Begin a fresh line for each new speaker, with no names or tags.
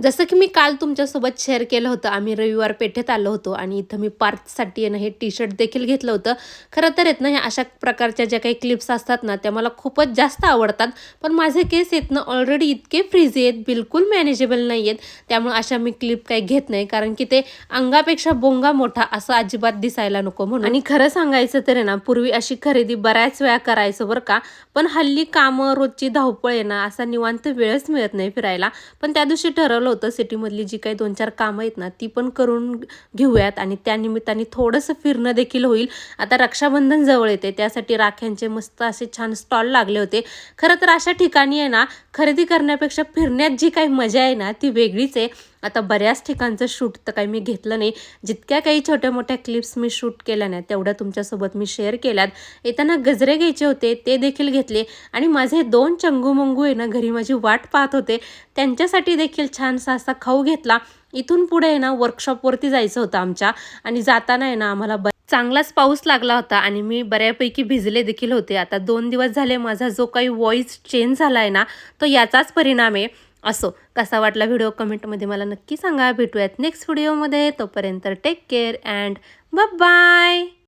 जसं की मी काल तुमच्यासोबत शेअर केलं होतं, आम्ही रविवार पेठेत आलो होतो आणि इथं मी पार्थसाठी आहे ना हे टी-शर्ट देखील घेतलं होतं. खरं तर आहेत ना, ह्या अशा प्रकारच्या ज्या काही क्लिप्स असतात ना, त्या मला खूपच जास्त आवडतात. पण माझे केस आहेत ना ऑलरेडी इतके फ्रिझी आहेत, बिलकुल मॅनेजेबल नाही आहेत. त्यामुळे अशा मी क्लिप काही घेत नाही, कारण की ते अंगापेक्षा बोंगा मोठा असं अजिबात दिसायला नको म्हणून. आणि खरं सांगायचं तर आहे ना, पूर्वी अशी खरेदी बऱ्याच वेळा करायचं बरं का. पण हल्ली कामं, रोजची धावपळ आहे ना, असा निवांत वेळच मिळत नाही फिरायला. पण त्या दिवशी ठरवलं होतं सिटीमधली जी काही 2-4 कामं आहेत ना, ती पण करून घेऊयात आणि त्यानिमित्ताने थोडंसं फिरणं देखील होईल. आता रक्षाबंधन जवळ येते, त्यासाठी राख्यांचे मस्त असे छान स्टॉल लागले होते. खरं तर अशा ठिकाणी आहे ना, खरेदी करण्यापेक्षा फिरण्यात जी काही मजा आहे ना, ती वेगळीच आहे. आता बऱ्याच ठिकाणचं शूट तर काही मी घेतलं नाही. जितक्या काही छोट्या-मोठ्या क्लिप्स मी शूट केल्या ना, तेवढ्या तुमच्यासोबत मी शेअर केल्यात. येताना गजरे घ्यायचे होते, ते देखील घेतले आणि माझे 2 चंगू-मंगू आहे ना, घरी माझी वाट पाहत होते. त्यांच्यासाठी देखील छानसा असा खाऊ घेतला. इथून पुढे आहे ना वर्कशॉपवरती जायचं होतं आमच्या आणि जाताना आहे ना आम्हाला चांगलाच पाऊस लागला होता आणि मी बऱ्यापैकी भिजले देखील होते. आता 2 दिवस झाले माझा जो काही व्हॉईस चेंज झाला आहे ना, तो याचाच परिणाम आहे. असो, कसा वाटला व्हिडिओ कमेंटमध्ये मला नक्की सांगा. भेटूयात नेक्स्ट व्हिडिओमध्ये. तोपर्यंत टेक केअर अँड बाय.